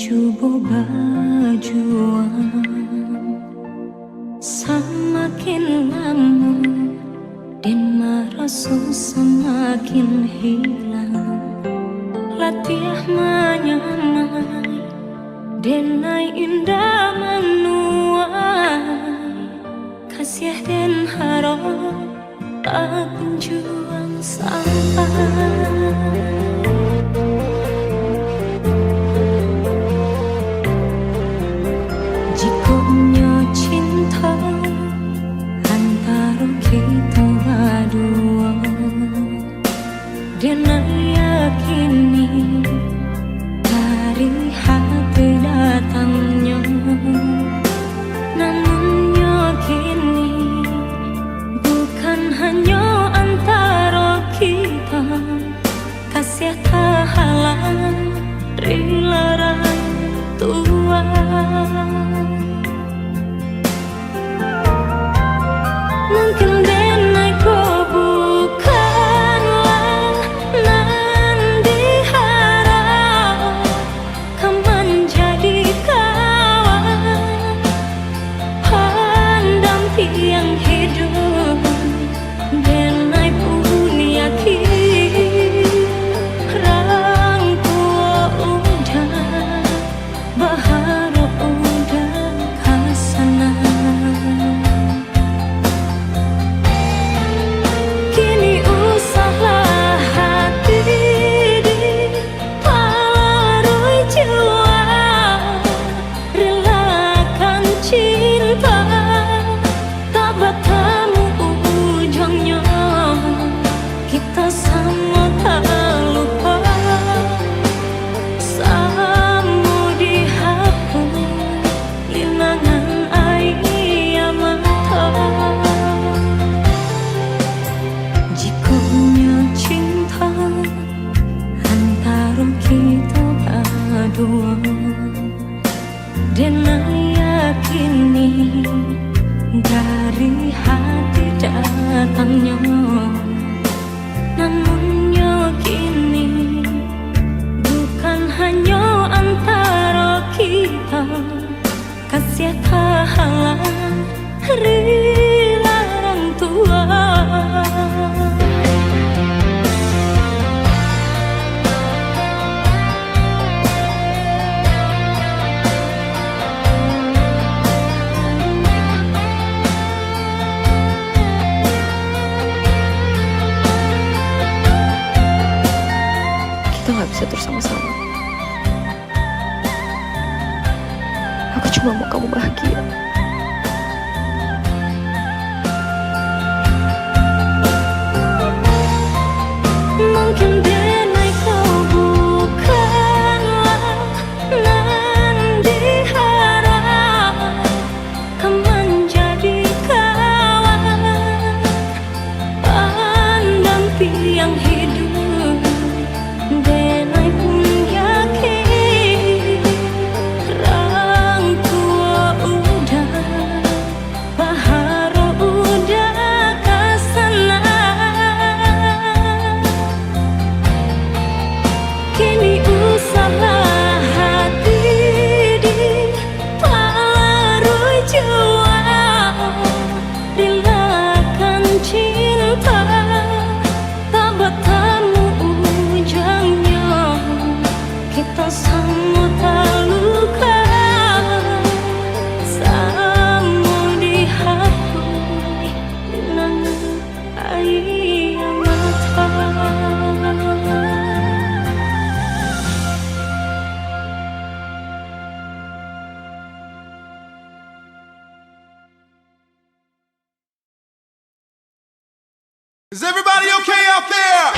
mencoba berjuang, semakin lama dan merasa semakin hilang. Latih menyamai denai indah menuai, kasih dan harap tak kunjung sampai. Jikonya cinta antara kita berdua, dan yakini dari hati datangnya, namun yakini bukan hanya antara kita, kasih tak halang rela tua. Mungkin denai kau bukanlah nan diharap, kau menjadi kawan pendamping hidup. Denai pun yakin orang tua udah berharap udah kasana. Kini usahlah hati dipalarui jiwa, relakan cinta tak bertemu ujungnya. Kita sama tak lupa, sama dihapus linangan air mata. Jikonya cinta antara kita berdua, dan yakini dari hati datangnya, namun yakini bukan hanya antara kita, kasih tak halang rela orang tua. Kita gak bisa terus sama-sama. Aku cuma mau kamu bahagia. Mungkin denai kau bukanlah nan diharap, kau menjadi kawan pendamping hidup. Denai pun yakin orang tua udah berharap udah kasana. Kini usahlah hati dipalarui jiwa, relakan cinta tak bertemu ujungnya. Kita sama tak luka, sama dihapus linangan air mata. Is everybody okay out there?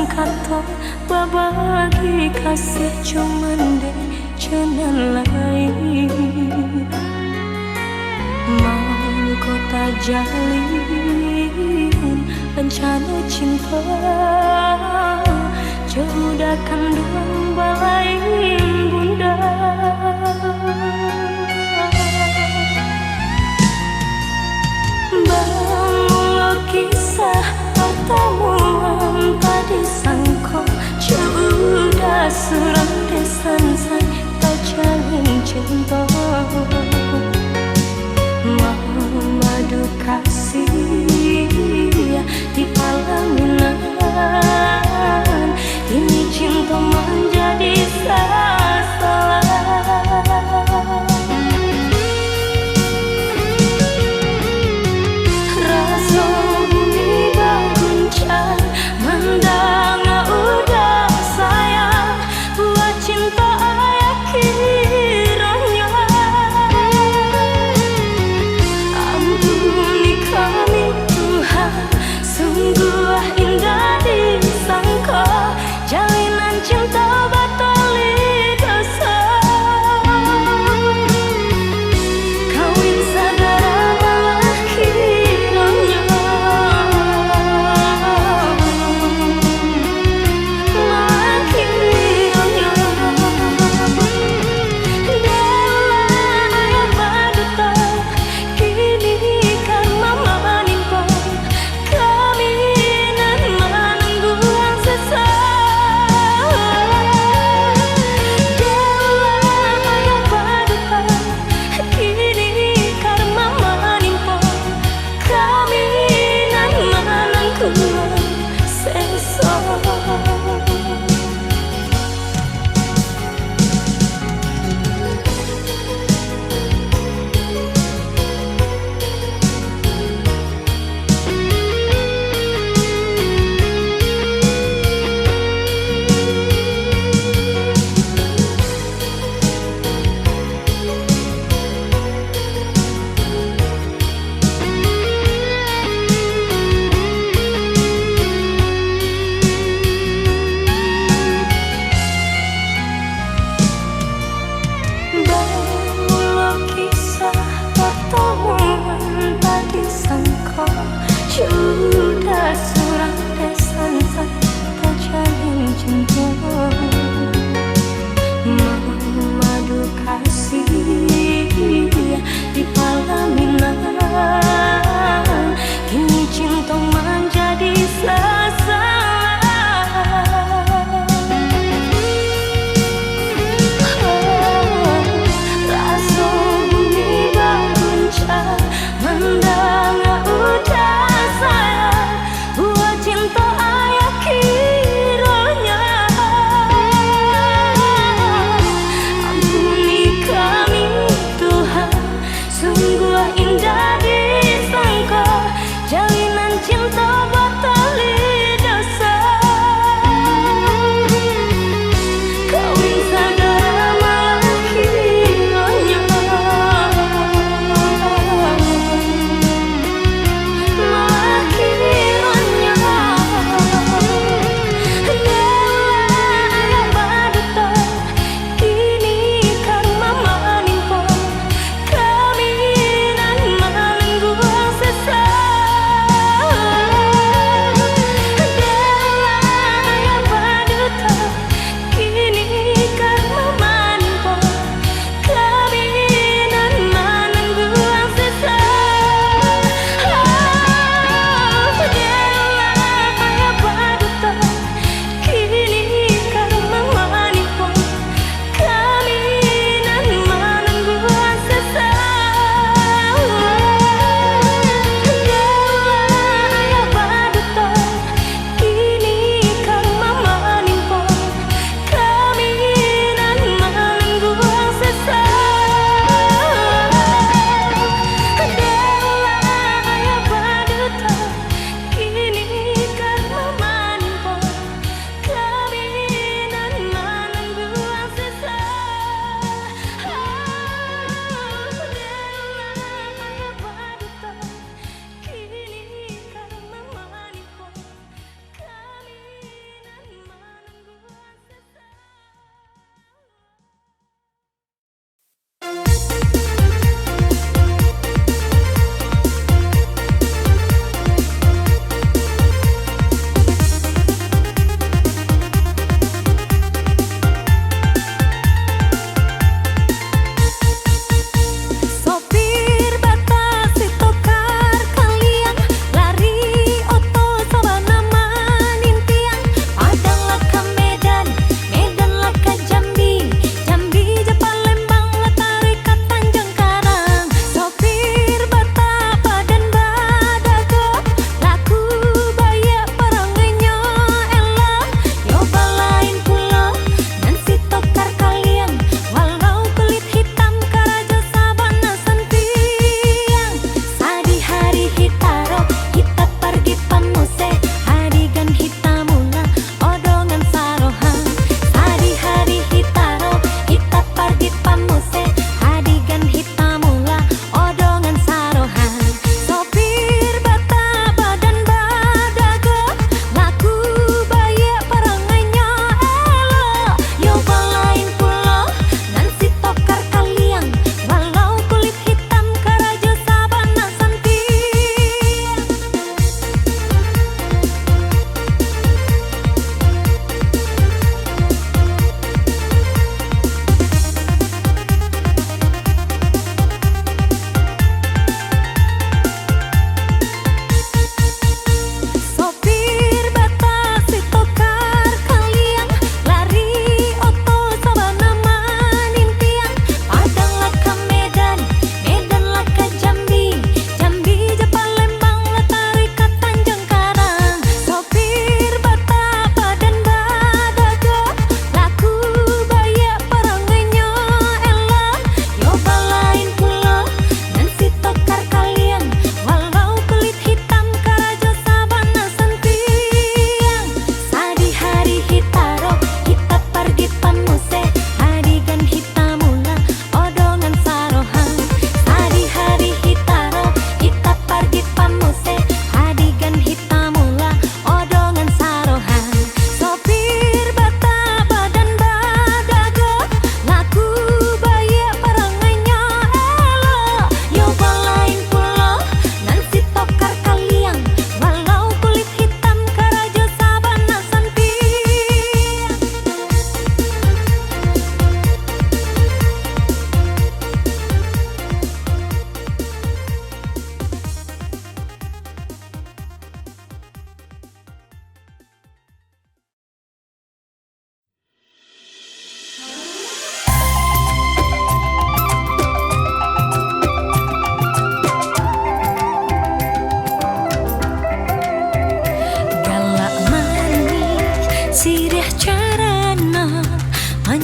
sangkato babagi kasih cuman deh cenan lain mau kota jalin rencana cinta sudah kandung balai bunda. Bangun kisah pertemuan tadi sangko sudah serang desan say tak jalin cinta madu kasih di palaminan ini cinta menjadi salah. Rasa bumi berguncang mendang udah sayang buat cinta ayah kiranya ampuni kami Tuhan sungguh indah disangka jalinan cinta batali dosa kawin saudara malah kiranya Dewa ayah baduta kini karma menimpa kami nan menunggu yang sesat. Dewa ayah baduta kini karma menimpa kami nan menunggu yang sesat. Bangun kisah pertemuan tadi sangka sudah surang desan say tak jalin cinta madu kasih di palaminan kini cinta menjadi sasaran. Rasa bumi berguncang mendang udah sayang buat cinta ayah kiranya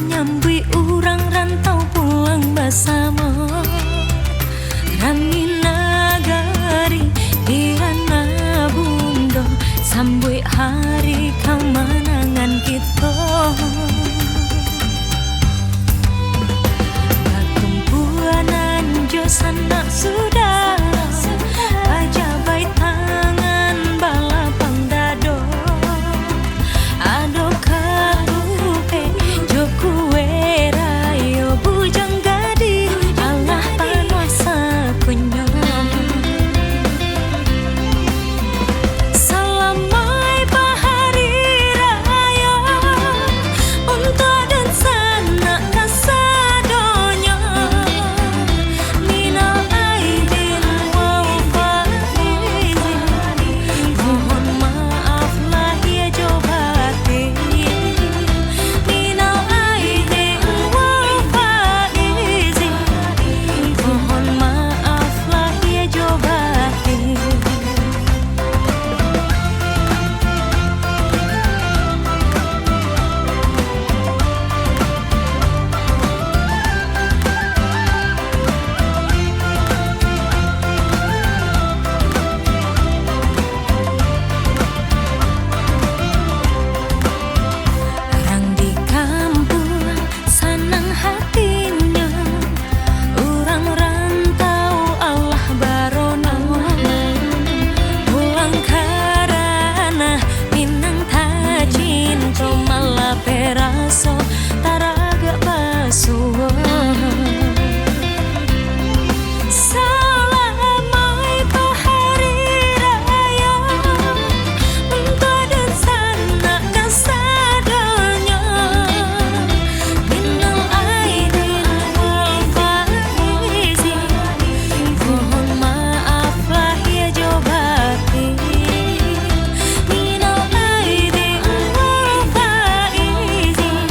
nyambui urang rantau pulang bersama Rami nagari dirana bundo sambui hari kemenangan kita Perkumpulan Josana sudah Pajabai tangan balapang dado Ado kalupe joku rayo bujang gadi Allah panuasa kunyo Salamai bahari raya Untuk dan sana kasadonya Minal aidin wal faizin Mohon maaf lahir jobati Minal aidin wal faizin Mohon maaf lahir jobati Orang di kampung senang hatinya Orang rantau Allah barono Pulang karena minang tak cinta malah peraso taraga basuh Salamai bahari raya Untuk dan sana kasadonya Minal aidin wal faizin Mohon maaf lahir jobati Minal aidin wal faizin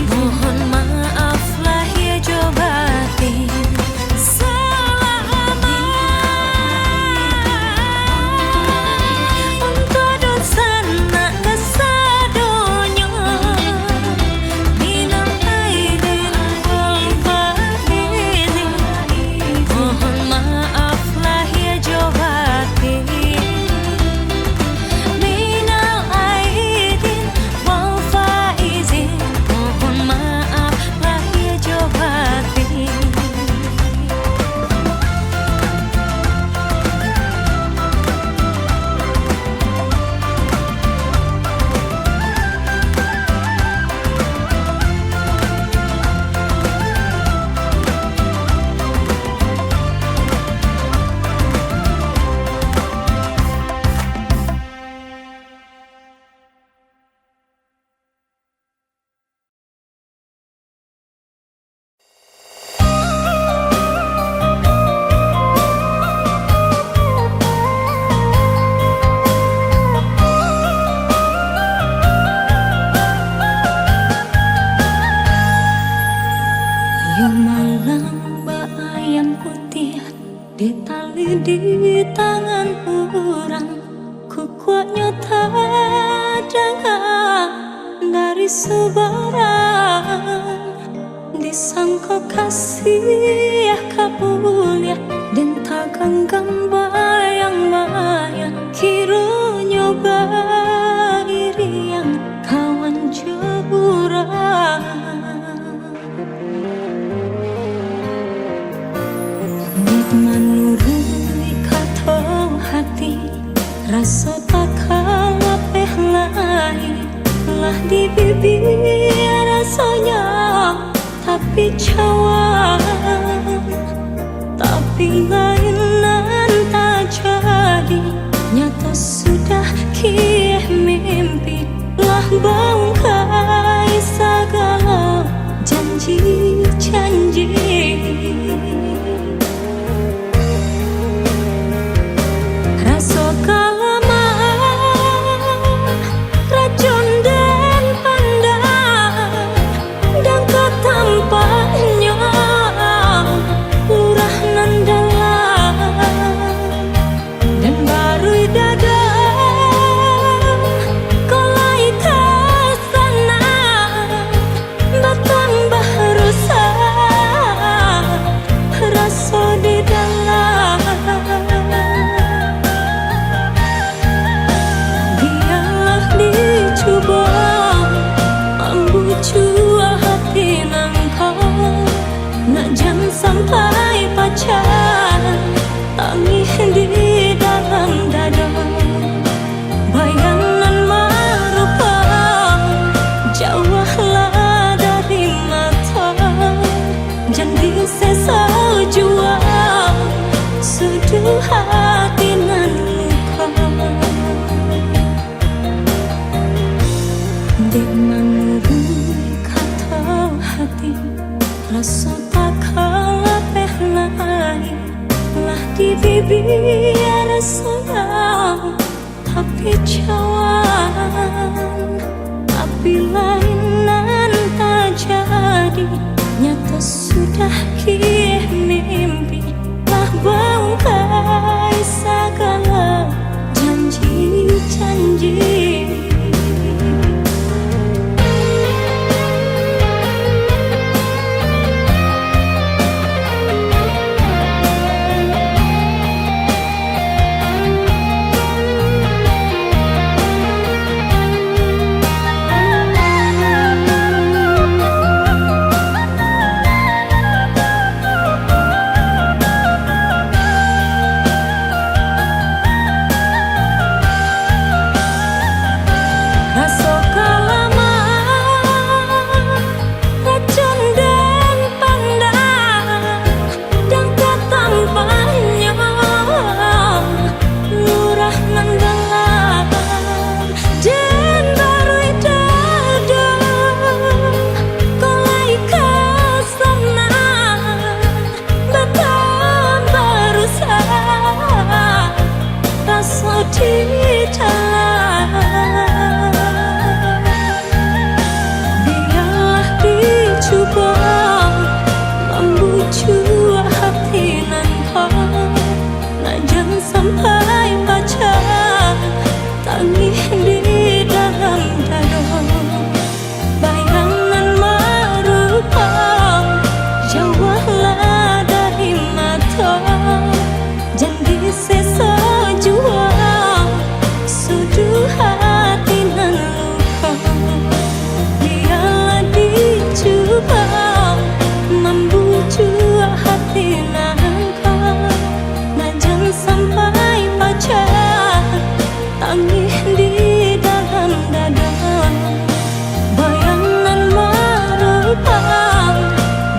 Mohon maaf lahir jobati Untuk dan sana kasadonya Minal aidin wal faizin Mohon maaf lahir jobati Minal aidin wal faizin Mohon maaf lahir jobati Ya malam ayam putih ditali di tangan orang Kukuatnya tak dengar dari sebarang Disangka kasih kabulnya dan tak genggam bayang-bayang Kiranya bairi yang kawan jurang Menurut kata hati Rasa tak kalah lain Lah di bibir rasanya Tapi cawan Tapi lainan tak jadi Nyata sudah kieh mimpi Lah bangkai segala janji-janji Rasa kalaman racun dan pandang Dan ketampaknya lurah nan dalam Dan baru dada kolai tak rasa tak kalah pehlai lah di bibir sayang, tapi cawan, tapi lainan tak jadi. Nyata sudah kih mimpi lah bangkai segala janji-janji. Biarlah dicoba membujuk hati nan kau, najan sampai baca tangis di dalam dada. Bayangan merupa jauhlah dari mata, janji sesejua sudu hati nan luka. Biarlah dicoba membujuk hati nan kau, najan sampai baca tangis di dalam dada. Bayangan merupa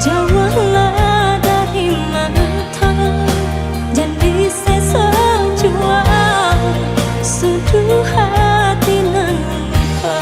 jauhlah dari mata, janji sesejua sudu hati nan luka.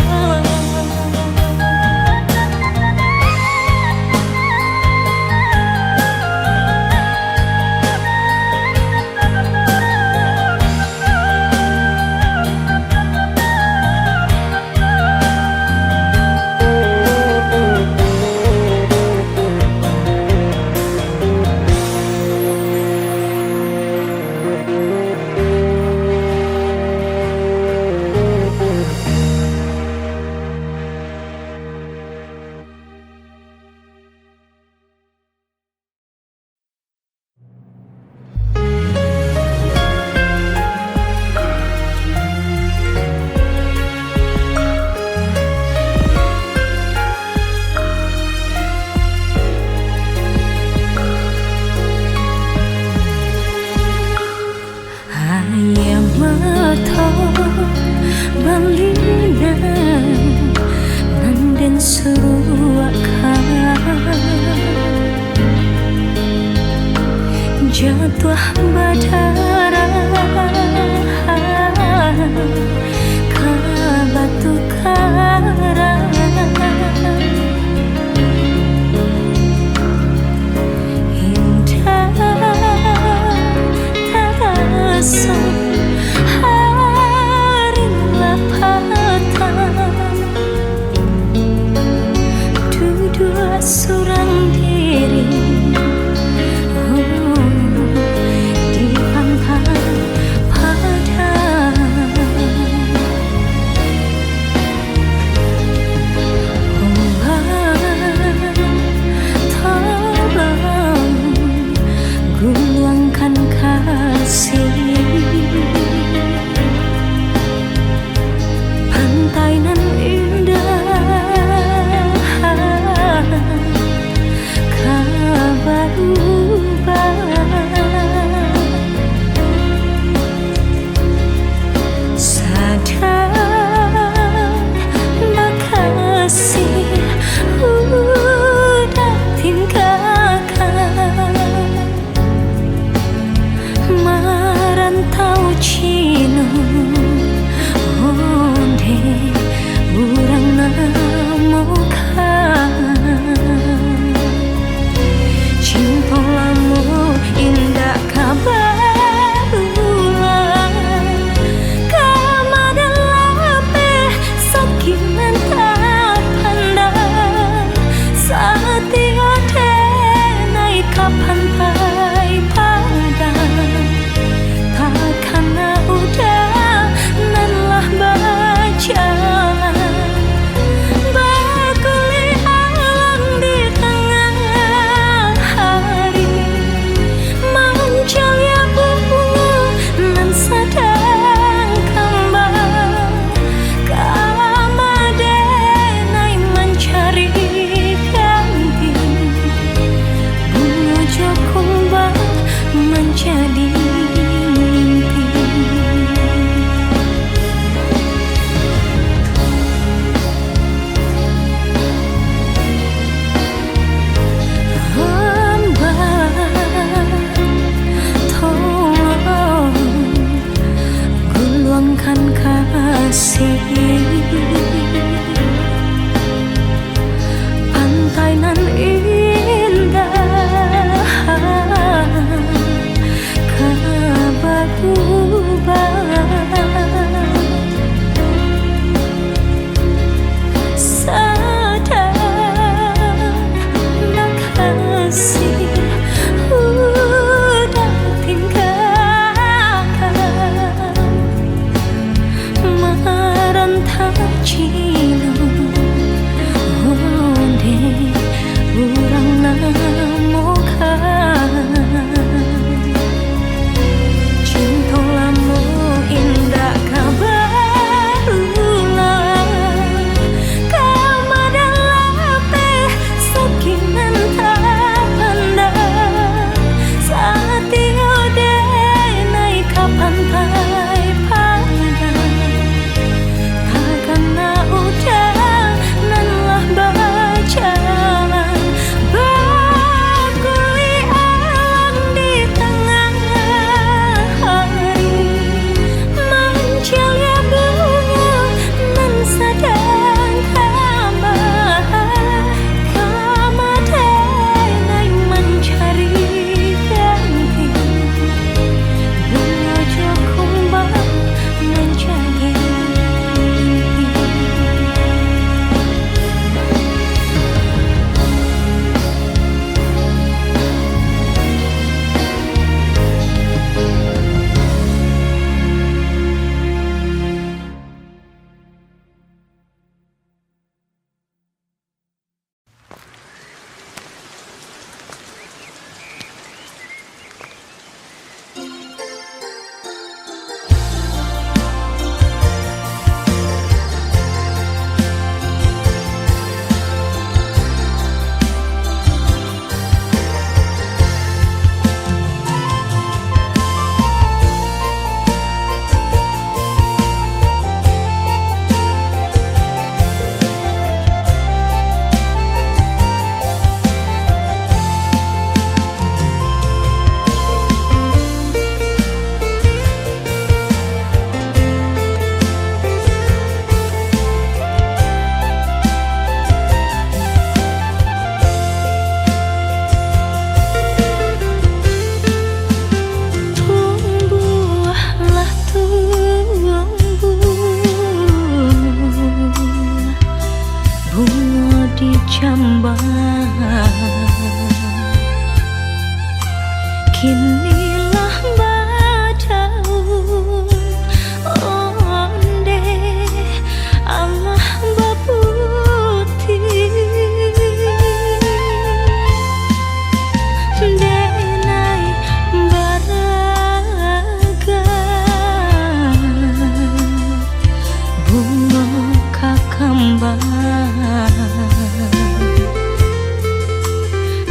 Hanya mata balina nanden suruakan jatuh badara ke batu karang. Indah terasa hari lapatan, dua surang diri di antara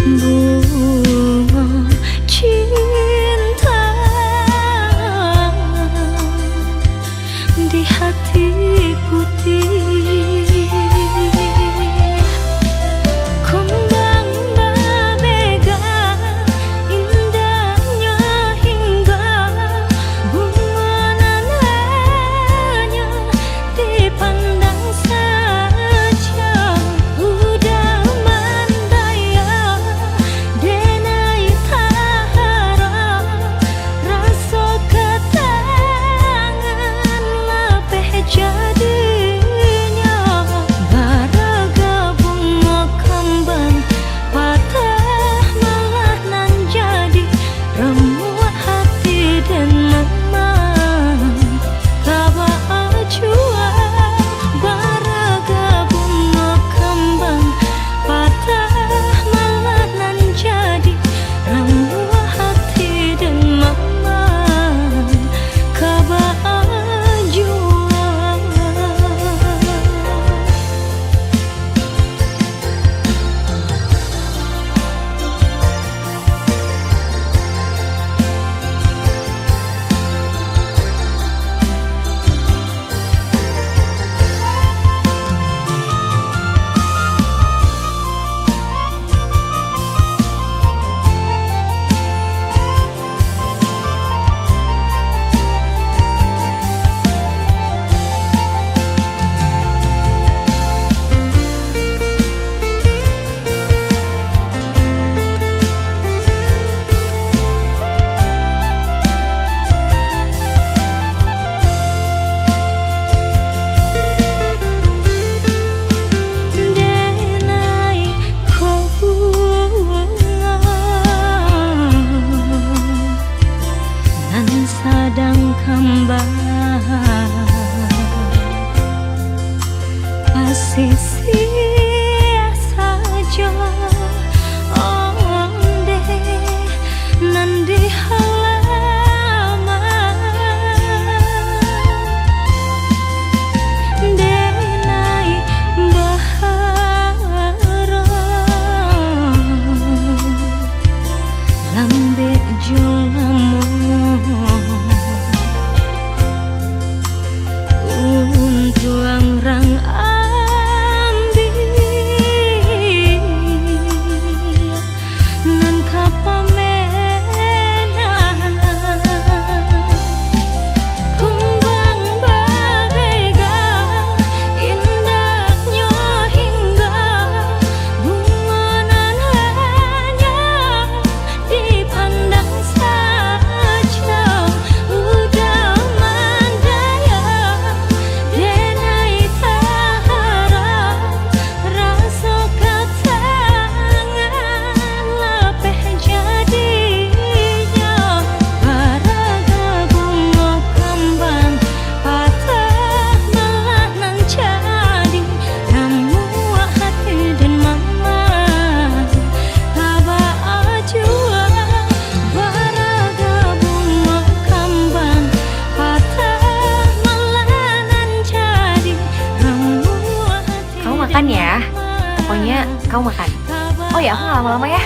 bunga cinta di hati putih, kembang berbega indahnya hingga bunga nan hanya dipandang saja. Udah mandaya denai tahara rasa ketangan lapeh jadinya baraga bunga kembang patah malah nan jadi remuk hati dan memang kaba jua. Baraga bunga kembang patah malah nan jadi remuk hati dan memang kaba jua. Denai ko bunga nan sadang kembang asisi saja onde nan di halaman denai bahara lambe jolamu untuang rang ambi nan kapamenan kembang berbega indahnya hingga bunga nan hanya dipandang saja. Udah mandaya denai tahara rasa ketangan lapeh jadinya baraga bunga kembang patah malah nan jadi remuk hati dan memang kaba jua. Baraga bunga kembang patah malah nan jadi remuk hati. Kamu makan ya. Pokoknya kamu makan. Oh ya, aku nggak lama-lama ya.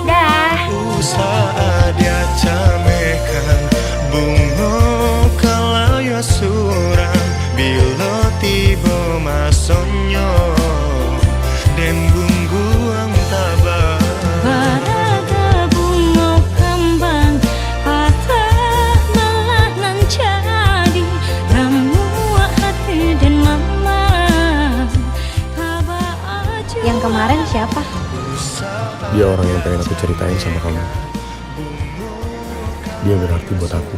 Dah. Usaha dia camekan bunga kalaya surang bila tiba masonyo dan bungguang tabah. Baraga bunga kembang patah malah nan jadi remuk hati dan memang kaba jua. Yang kemarin siapa? Dia orang yang pengen aku ceritain sama kamu. Dia berarti buat aku.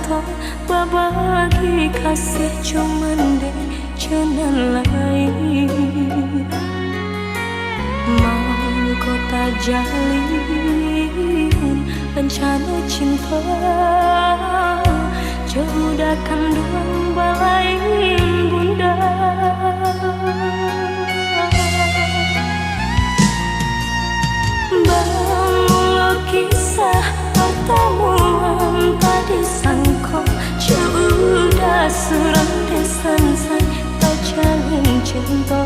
to babagi kasih cuman deh jangan lain mau kota jalin rencana cinta jaudakan doang balai bunda. Bangun kisah pertemuan tadi sangko sudah suram desan-san tak jalin cinta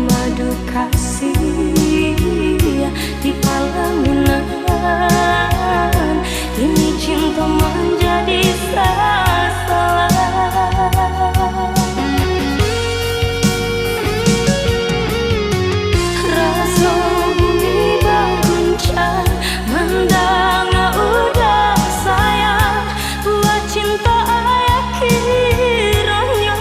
madu kasih di palaminan ini cinta menjadi salah. Rasa bumi berguncang mendanga udah sayang buat cinta ayah kiranya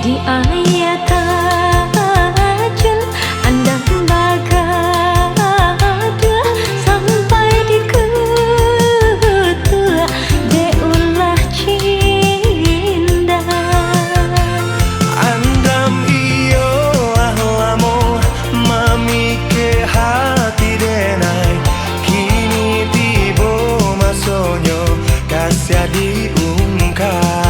di ayat tajun anda bagada sampai di ketua deulah cinda Andam iyo ahlamo mami ke hati denai kini tibo masonyo kasih diungkap